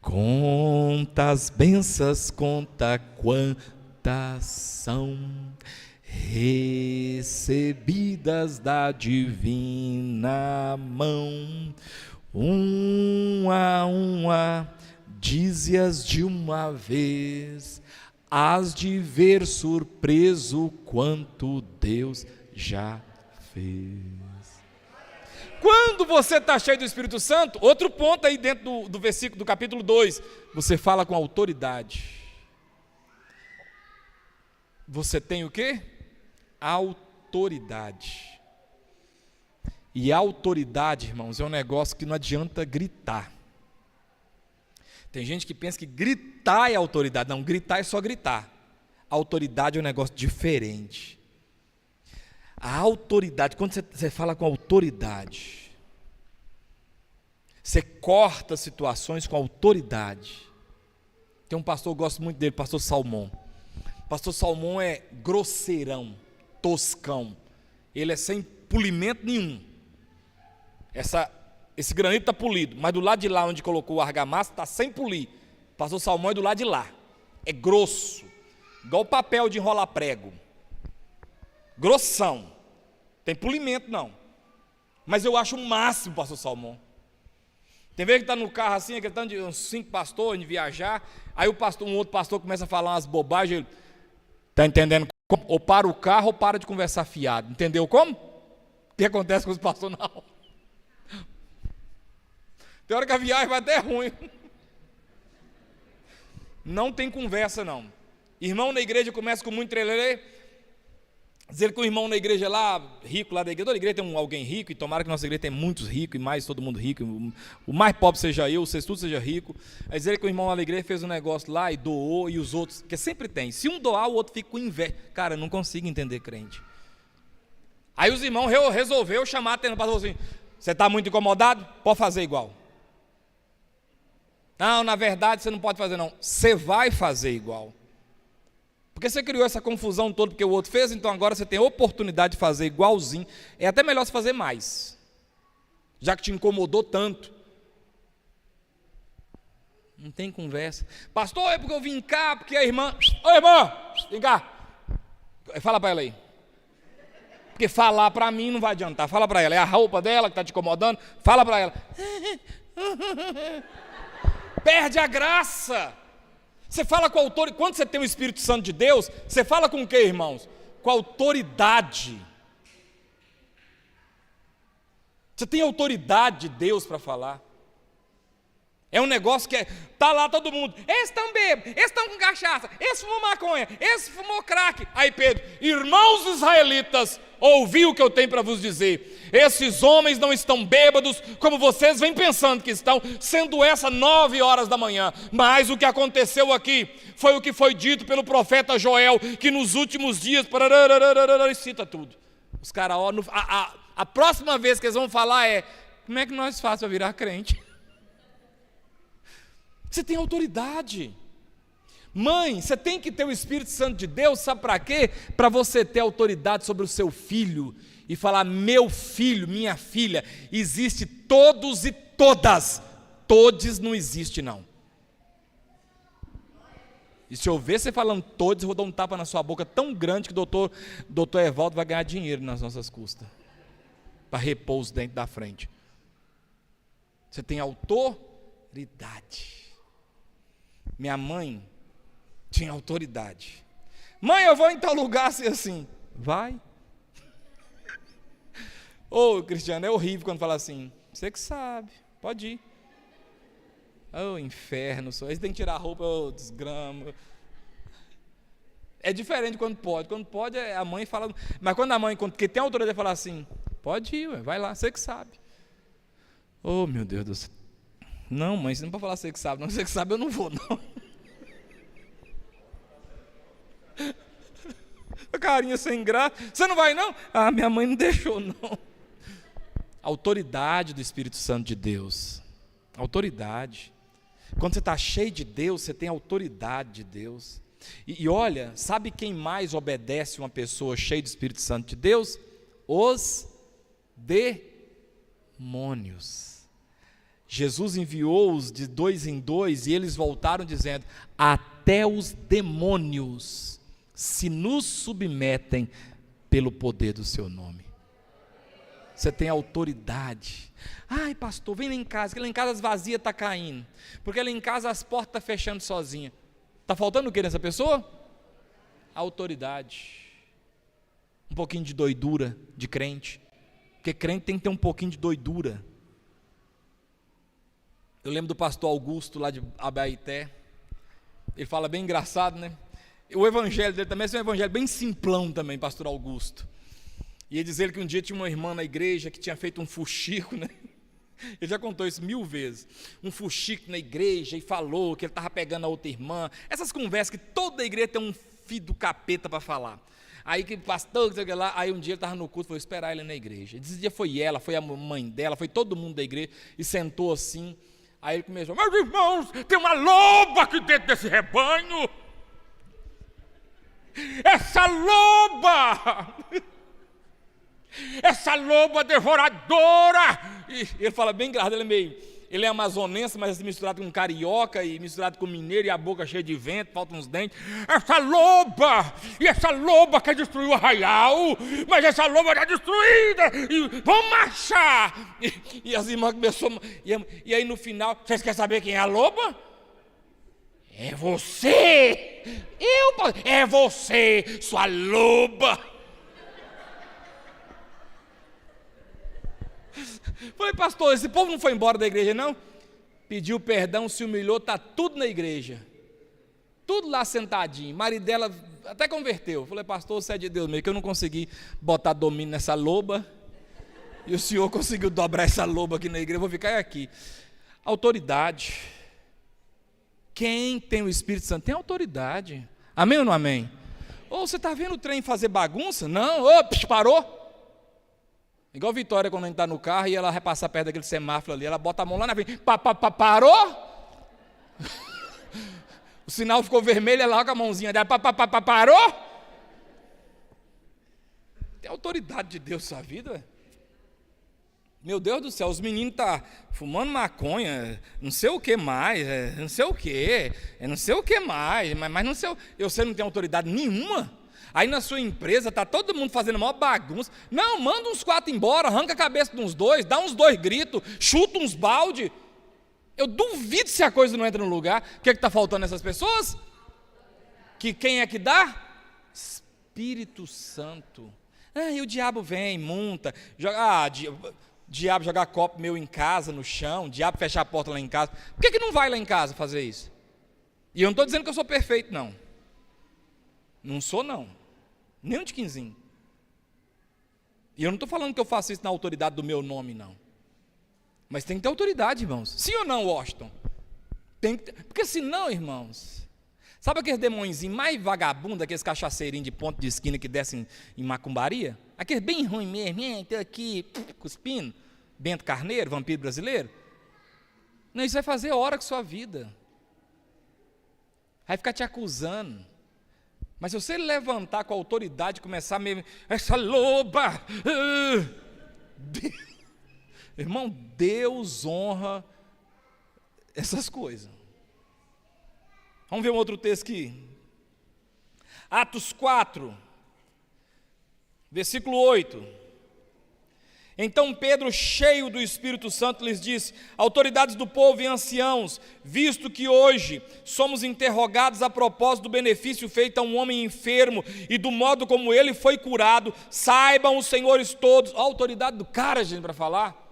Conta as bênçãos, conta quantas são recebidas da divina mão, uma a uma, dize-as de uma vez, hás de ver surpreso quanto Deus já fez. Quando você está cheio do Espírito Santo, outro ponto aí dentro do versículo do capítulo 2, você fala com autoridade. Você tem o quê? Autoridade. E autoridade, irmãos, é um negócio que não adianta gritar. Tem gente que pensa que gritar é autoridade. Não, gritar é só gritar. Autoridade é um negócio diferente. A autoridade, quando você fala com autoridade, Você corta situações com autoridade. Tem um pastor, eu gosto muito dele, pastor Salmão. Pastor Salmão é grosseirão, toscão. Ele é sem polimento nenhum. Esse granito está polido, mas do lado de lá onde colocou o argamassa está sem polir. Pastor Salmão é do lado de lá. É grosso, igual papel de enrolar prego. Grossão. Tem polimento não. Mas eu acho o máximo, pastor Salmão. Tem vez que está no carro assim, aquele tanto de uns 5 pastores, de viajar, aí um outro pastor começa a falar umas bobagens, ele está entendendo como? Ou para o carro ou para de conversar fiado. Entendeu como? O que acontece com os pastores não? Tem hora que a viagem vai até ruim. Não tem conversa não. Irmão na igreja começa com muito trelelê, dizer que o irmão na igreja lá, rico lá da igreja, toda igreja tem alguém rico, e tomara que nossa igreja tenha muitos ricos, e mais todo mundo rico, o mais pobre seja eu, vocês tudo seja rico. Aí dizer que o irmão lá da igreja fez um negócio lá e doou, e os outros, porque sempre tem, se um doar, o outro fica com inveja. Cara, eu não consigo entender crente. Aí os irmãos resolveu chamar a atenção, pastor assim, você está muito incomodado? Pode fazer igual. Não, na verdade você não pode fazer não, você vai fazer igual. Porque você criou essa confusão toda porque o outro fez, então agora você tem a oportunidade de fazer igualzinho. É até melhor você fazer mais, já que te incomodou tanto. Não tem conversa. Pastor, é porque eu vim cá, porque a irmã... Ô irmã, vem cá. Fala para ela aí. Porque falar para mim não vai adiantar. Fala para ela, é a roupa dela que está te incomodando. Fala para ela. Perde a graça. Você fala com autoridade. Quando você tem o Espírito Santo de Deus, você fala com o que, irmãos? Com autoridade. Você tem autoridade de Deus para falar. É um negócio que tá lá todo mundo. Esse estão bêbados, esse estão com cachaça, esse fumou maconha, esse fumou crack. Aí Pedro, irmãos israelitas, ouvi o que eu tenho para vos dizer. Esses homens não estão bêbados como vocês vêm pensando que estão, sendo essa 9 horas da manhã. Mas o que aconteceu aqui foi o que foi dito pelo profeta Joel, que nos últimos dias, cita tudo. Os caras, a próxima vez que eles vão falar é, como é que nós fazemos para virar crente? Você tem autoridade. Mãe, você tem que ter o Espírito Santo de Deus, sabe para quê? Para você ter autoridade sobre o seu filho e falar, meu filho, minha filha, existe todos e todas. Todes não existe não. E se eu ver você falando todos, eu vou dar um tapa na sua boca tão grande que o doutor Evaldo vai ganhar dinheiro nas nossas custas, para repor os dentes da frente. Você tem autoridade. Minha mãe tinha autoridade. Mãe, eu vou em tal lugar assim. Vai. Ô, Cristiano, é horrível quando fala assim. Você que sabe, pode ir. Ô, inferno, só. Aí você tem que tirar a roupa, ô, desgrama. É diferente quando pode. Quando pode, a mãe fala. Mas quando a mãe, porque tem autoridade, fala assim: pode ir, ué, vai lá, você que sabe. Ô, meu Deus do céu. Não, mãe, você não pode falar você que sabe, não. Você que sabe, eu não vou, não. A carinha sem graça. Você não vai, não? Ah, minha mãe não deixou, não. Autoridade do Espírito Santo de Deus. Autoridade. Quando você está cheio de Deus, você tem autoridade de Deus. E olha, sabe quem mais obedece uma pessoa cheia do Espírito Santo de Deus? Os demônios. Jesus enviou-os de 2 em 2 e eles voltaram dizendo, até os demônios se nos submetem pelo poder do seu nome. Você tem autoridade. Ai pastor, vem lá em casa, que lá em casa as vazias estão caindo, porque lá em casa as portas estão fechando sozinha. Está faltando o que nessa pessoa? Autoridade. Um pouquinho de doidura de crente, porque crente tem que ter um pouquinho de doidura. Eu lembro do pastor Augusto lá de Abaeté, ele fala bem engraçado, né? O evangelho dele também é um evangelho bem simplão também, pastor Augusto. E ele diz que um dia tinha uma irmã na igreja que tinha feito um fuxico, né? Ele já contou isso 1000 vezes. Um fuxico na igreja e falou que ele estava pegando a outra irmã. Essas conversas que toda igreja tem um filho do capeta para falar. Aí que pastor, sei lá, aí um dia ele estava no culto, foi esperar ele na igreja. Esse dia foi ela, foi a mãe dela, foi todo mundo da igreja, e sentou assim. Aí ele começou: meus irmãos, tem uma loba aqui dentro desse rebanho. Essa loba devoradora. E ele fala bem engraçado, ele é amazonense, mas misturado com carioca e misturado com mineiro, e a boca cheia de vento, faltam uns dentes. Essa loba quer destruir o arraial, mas essa loba está destruída, e vamos marchar. E as irmãs começaram, e aí no final, vocês querem saber quem é a loba? É você! É você, sua loba! Falei: pastor, esse povo não foi embora da igreja, não? Pediu perdão, se humilhou, está tudo na igreja. Tudo lá sentadinho. Marido dela até converteu. Falei: pastor, você é de Deus mesmo, que eu não consegui botar domínio nessa loba. E o senhor conseguiu dobrar essa loba aqui na igreja, eu vou ficar aqui. Autoridade. Quem tem o Espírito Santo tem autoridade. Amém ou não amém? Ou você está vendo o trem fazer bagunça? Não, parou. Igual Vitória, quando a gente está no carro e ela vai passar perto daquele semáforo ali, ela bota a mão lá na frente, parou? O sinal ficou vermelho, ela com a mãozinha dela, parou? Tem autoridade de Deus na sua vida? Meu Deus do céu, os meninos estão fumando maconha, não sei o que mais, não sei o que mais, mas não sei, você não tem autoridade nenhuma? Aí na sua empresa está todo mundo fazendo a maior bagunça. Não, manda uns 4 embora, arranca a cabeça de uns 2, dá uns 2 gritos, chuta uns balde. Eu duvido se a coisa não entra no lugar. O que está faltando nessas pessoas? Que quem é que dá? Espírito Santo. E o diabo vem, monta, joga, diabo jogar copo meu em casa, no chão, diabo fechar a porta lá em casa. Por que não vai lá em casa fazer isso? E eu não estou dizendo que eu sou perfeito, não. Não sou, não. Nem um de quinzinho. E eu não estou falando que eu faço isso na autoridade do meu nome, não. Mas tem que ter autoridade, irmãos. Sim ou não, Washington? Tem que ter, porque senão, irmãos, sabe aqueles demôniozinhos mais vagabundos, aqueles cachaceirinhos de ponto de esquina que descem em macumbaria? Aqueles bem ruim mesmo, estou aqui cuspindo, Bento Carneiro, vampiro brasileiro. Não, isso vai fazer hora com sua vida. Vai ficar te acusando. Mas se você levantar com a autoridade e começar mesmo, essa loba, irmão, Deus honra essas coisas. Vamos ver um outro texto aqui. Atos 4, versículo 8. Então Pedro, cheio do Espírito Santo, lhes disse: autoridades do povo e anciãos, visto que hoje somos interrogados a propósito do benefício feito a um homem enfermo e do modo como ele foi curado, saibam os senhores todos. Olha a autoridade do cara, gente, para falar.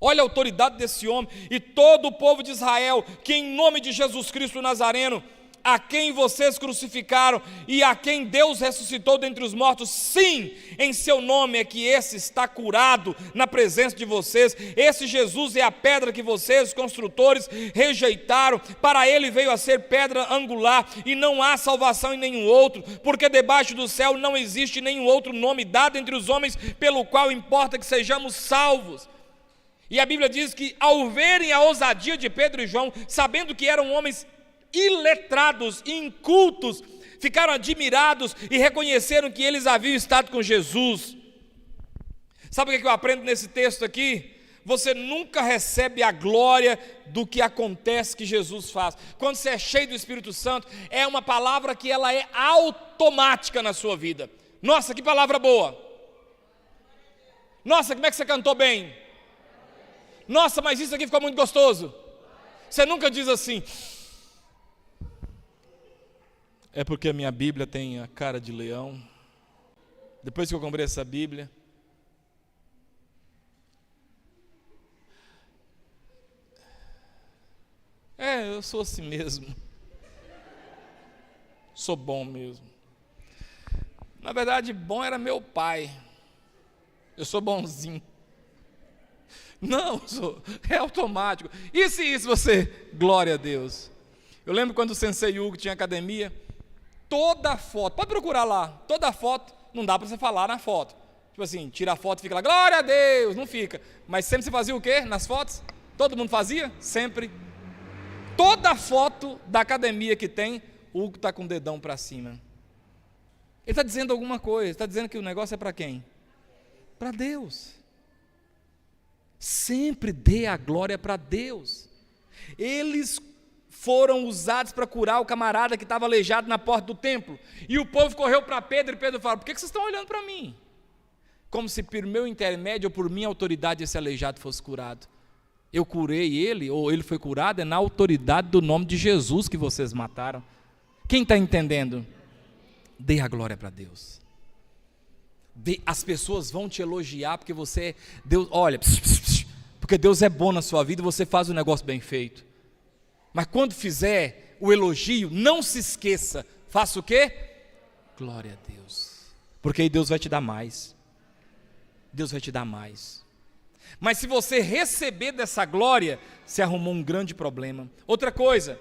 Olha a autoridade desse homem e todo o povo de Israel, que em nome de Jesus Cristo Nazareno, a quem vocês crucificaram e a quem Deus ressuscitou dentre os mortos, sim, em seu nome é que esse está curado na presença de vocês. Esse Jesus é a pedra que vocês, os construtores, rejeitaram, para ele veio a ser pedra angular, e não há salvação em nenhum outro, porque debaixo do céu não existe nenhum outro nome dado entre os homens, pelo qual importa que sejamos salvos. E a Bíblia diz que ao verem a ousadia de Pedro e João, sabendo que eram homens iletrados, incultos, ficaram admirados e reconheceram que eles haviam estado com Jesus. Sabe o que eu aprendo nesse texto aqui? Você nunca recebe a glória do que acontece que Jesus faz. Quando você é cheio do Espírito Santo, é uma palavra que ela é automática na sua vida. Nossa, que palavra boa! Nossa, como é que você cantou bem? Nossa, mas isso aqui ficou muito gostoso. Você nunca diz assim: é porque a minha Bíblia tem a cara de leão. Depois que eu comprei essa Bíblia, eu sou assim mesmo. Sou bom mesmo. Na verdade, bom era meu pai. Eu sou bonzinho. Não, é automático. E se isso você, glória a Deus. Eu lembro quando o Sensei Hugo tinha academia, toda foto, pode procurar lá, toda foto, não dá para você falar na foto. Tipo assim, tira a foto e fica lá, glória a Deus, não fica. Mas sempre você fazia o quê nas fotos? Todo mundo fazia? Sempre. Toda foto da academia que tem, o Hugo está com o dedão para cima. Ele está dizendo alguma coisa, está dizendo que o negócio é para quem? Para Deus. Sempre dê a glória para Deus. Eles foram usados para curar o camarada que estava aleijado na porta do templo. E o povo correu para Pedro, e Pedro falou, por que vocês estão olhando para mim? Como se por meu intermédio ou por minha autoridade esse aleijado fosse curado. Eu curei ele, ou ele foi curado, é na autoridade do nome de Jesus que vocês mataram. Quem está entendendo? Dê a glória para Deus. As pessoas vão te elogiar porque você, Deus, olha, porque Deus é bom na sua vida e você faz o negócio bem feito. Mas quando fizer o elogio, não se esqueça, faça o quê? Glória a Deus, porque aí Deus vai te dar mais. Deus vai te dar mais. Mas se você receber dessa glória, você arrumou um grande problema. Outra coisa,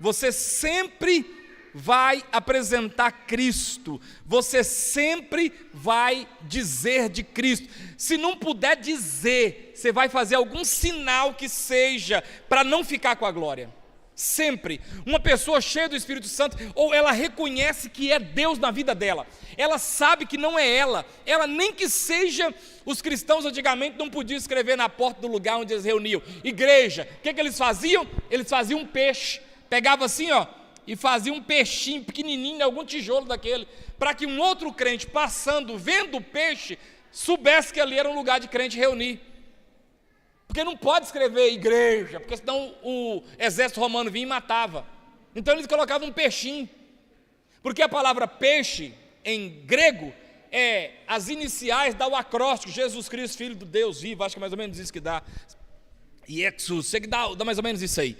você sempre vai apresentar Cristo, você sempre vai dizer de Cristo. Se não puder dizer, você vai fazer algum sinal que seja para não ficar com a glória. Sempre. Uma pessoa cheia do Espírito Santo, ou ela reconhece que é Deus na vida dela, ela sabe que não é ela nem que seja, os cristãos antigamente não podiam escrever na porta do lugar onde eles reuniam, igreja, o que eles faziam? Eles faziam um peixe, pegava assim ó, e fazia um peixinho pequenininho em algum tijolo daquele, para que um outro crente passando, vendo o peixe, soubesse que ali era um lugar de crente reunir. Porque não pode escrever igreja, porque senão o exército romano vinha e matava. Então eles colocavam um peixinho, porque a palavra peixe em grego é as iniciais da o acróstico, Jesus Cristo, Filho do Deus vivo, acho que é mais ou menos isso que dá. Iexus, sei que dá mais ou menos isso aí.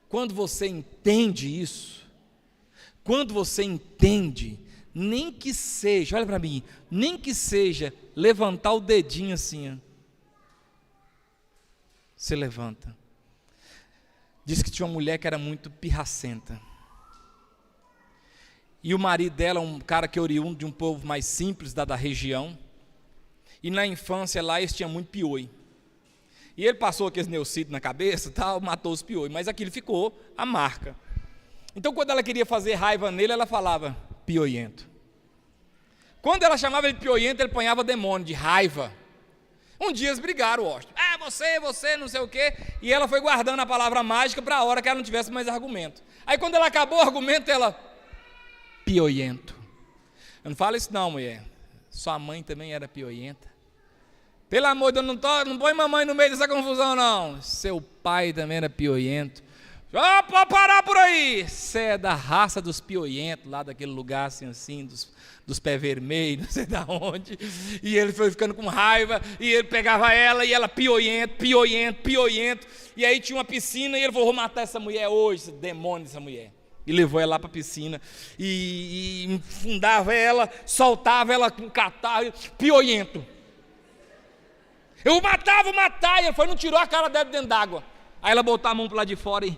Quando você entende isso, quando você entende, nem que seja, olha para mim, nem que seja levantar o dedinho assim, ó, você levanta. Diz que tinha uma mulher que era muito pirracenta, e o marido dela, um cara que é oriundo de um povo mais simples da região, e na infância lá eles tinham muito pioi. E ele passou aqueles neucídios na cabeça, tal, matou os piolhos, mas aquilo ficou a marca. Então quando ela queria fazer raiva nele, ela falava, pioiento. Quando ela chamava ele de pioiento, ele apanhava demônio, de raiva. Um dia eles brigaram, hóspede. Você, não sei o quê. E ela foi guardando a palavra mágica para a hora que ela não tivesse mais argumento. Aí quando ela acabou o argumento, ela, pioiento. Eu não falo isso não, mulher. Sua mãe também era pioienta. Pelo amor de Deus, não põe mamãe no meio dessa confusão, não. Seu pai também era pioiento. Pode parar por aí. Você é da raça dos pioientos, lá daquele lugar assim dos pés vermelhos, não sei de onde. E ele foi ficando com raiva, e ele pegava ela, e ela pioiento. E aí tinha uma piscina, e ele falou, vou matar essa mulher hoje, esse demônio dessa mulher. E levou ela lá para a piscina, e enfundava ela, soltava ela com catarro, pioiento. Eu vou matar, e ele foi, não tirou a cara dela dentro d'água. Aí ela botou a mão para lá de fora e...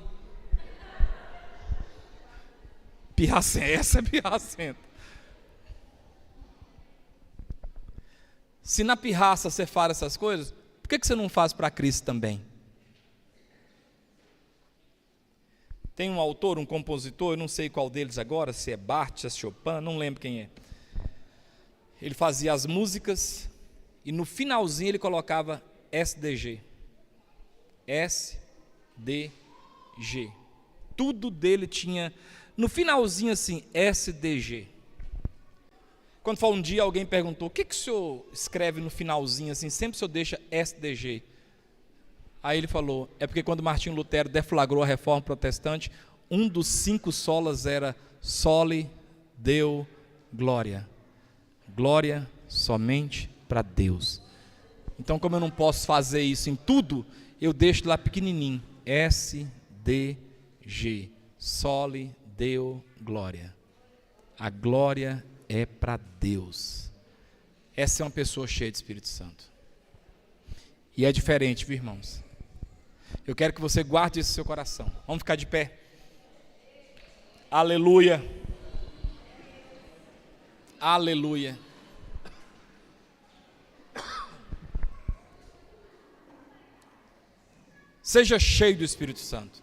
Essa é pirracenta. Se na pirraça você faz essas coisas, por que você não faz para Cristo também? Tem um autor, um compositor, eu não sei qual deles agora, se é Barth, se é Chopin, não lembro quem é. Ele fazia as músicas e no finalzinho ele colocava SDG. SDG. Tudo dele tinha, no finalzinho assim, SDG. Quando foi um dia, alguém perguntou, o que o senhor escreve no finalzinho assim, sempre o senhor deixa SDG? Aí ele falou, é porque quando Martinho Lutero deflagrou a reforma protestante, um dos 5 solas era Soli Deo Glória. Glória somente para Deus. Então, como eu não posso fazer isso em tudo, eu deixo lá pequenininho, SDG, Soli Deo Glória. A glória é para Deus. Essa é uma pessoa cheia de Espírito Santo. E é diferente, viu, irmãos? Eu quero que você guarde isso no seu coração. Vamos ficar de pé. Aleluia. Aleluia. Seja cheio do Espírito Santo.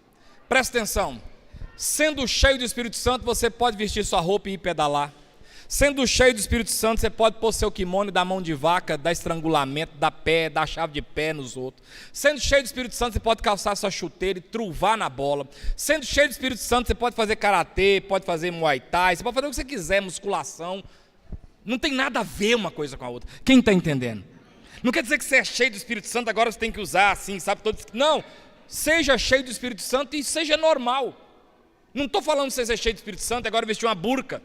Presta atenção. Sendo cheio do Espírito Santo, você pode vestir sua roupa e ir pedalar. Sendo cheio do Espírito Santo, você pode pôr seu kimono e dar mão de vaca, dar estrangulamento, dar pé, dar chave de pé nos outros. Sendo cheio do Espírito Santo, você pode calçar sua chuteira e truvar na bola. Sendo cheio do Espírito Santo, você pode fazer karatê, pode fazer muay thai, você pode fazer o que você quiser, musculação. Não tem nada a ver uma coisa com a outra. Quem está entendendo? Não quer dizer que você é cheio do Espírito Santo, agora você tem que usar assim, sabe? Não, seja cheio do Espírito Santo e seja normal. Não estou falando de você ser cheio do Espírito Santo e agora vestir uma burca.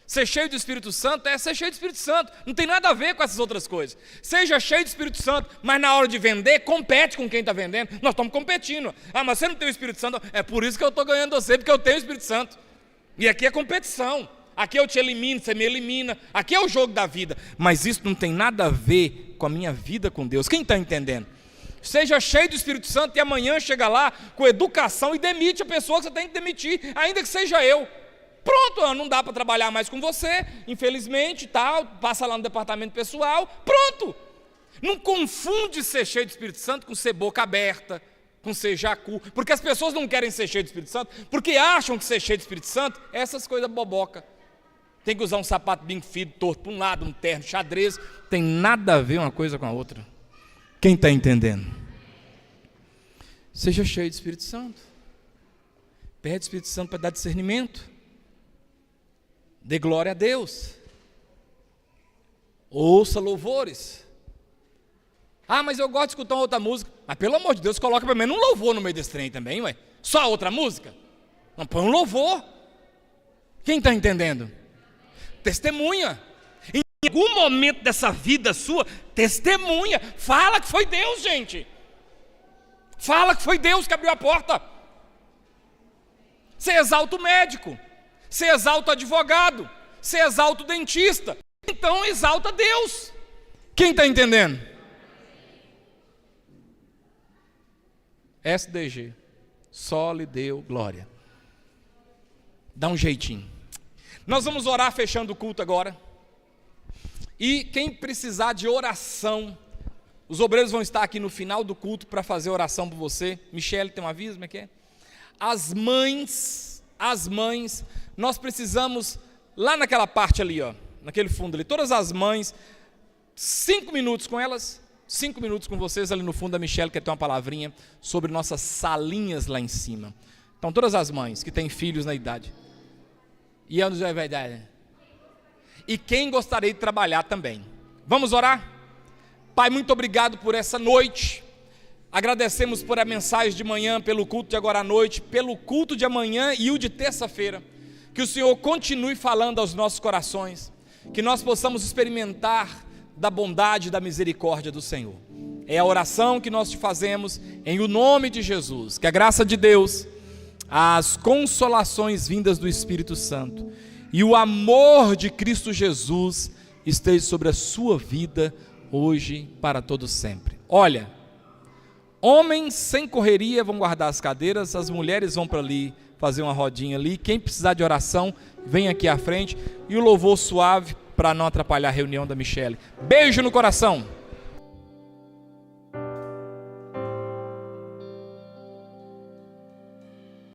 Ser cheio do Espírito Santo é ser cheio do Espírito Santo. Não tem nada a ver com essas outras coisas. Seja cheio do Espírito Santo, mas na hora de vender, compete com quem está vendendo. Nós estamos competindo. Ah, mas você não tem o Espírito Santo? É por isso que eu estou ganhando você, porque eu tenho o Espírito Santo. E aqui é competição. Aqui eu te elimino, você me elimina. Aqui é o jogo da vida. Mas isso não tem nada a ver com a minha vida com Deus. Quem está entendendo? Seja cheio do Espírito Santo e amanhã chega lá com educação e demite a pessoa que você tem que demitir, ainda que seja eu. Pronto, não dá para trabalhar mais com você, infelizmente, tal, passa lá no departamento pessoal, pronto. Não confunde ser cheio do Espírito Santo com ser boca aberta, com ser jacu, porque as pessoas não querem ser cheias do Espírito Santo, porque acham que ser cheio do Espírito Santo é essas coisas boboca. Tem que usar um sapato bem fido, torto para um lado, um terno, xadrez, tem nada a ver uma coisa com a outra. Quem está entendendo? Seja cheio do Espírito Santo. Pede o Espírito Santo para dar discernimento. Dê glória a Deus. Ouça louvores. Ah, mas eu gosto de escutar uma outra música. Mas pelo amor de Deus, coloca pelo menos um louvor no meio desse trem também, ué. Só outra música? Não, põe um louvor. Quem está entendendo? Testemunha. Em algum momento dessa vida sua, testemunha. Fala que foi Deus, gente. Fala que foi Deus que abriu a porta. Você exalta o médico. Você exalta o advogado. Você exalta o dentista. Então exalta Deus. Quem está entendendo? SDG. Só lhe deu glória. Dá um jeitinho. Nós vamos orar fechando o culto agora. E quem precisar de oração, os obreiros vão estar aqui no final do culto para fazer oração por você. Michele, tem um aviso, como é que é? As mães, nós precisamos, lá naquela parte ali, ó, naquele fundo ali, todas as mães, 5 minutos com elas, 5 minutos com vocês ali no fundo. A Michele quer ter uma palavrinha sobre nossas salinhas lá em cima. Então todas as mães que têm filhos na idade. E anos de verdade. E quem gostaria de trabalhar também. Vamos orar? Pai, muito obrigado por essa noite. Agradecemos por a mensagem de manhã, pelo culto de agora à noite, pelo culto de amanhã e o de terça-feira. Que o Senhor continue falando aos nossos corações. Que nós possamos experimentar da bondade e da misericórdia do Senhor. É a oração que nós te fazemos em o nome de Jesus. Que a graça de Deus, as consolações vindas do Espírito Santo e o amor de Cristo Jesus esteja sobre a sua vida hoje para todo sempre. Olha, homens sem correria vão guardar as cadeiras, as mulheres vão para ali fazer uma rodinha ali. Quem precisar de oração, vem aqui à frente, e o louvor suave para não atrapalhar a reunião da Michele. Beijo no coração.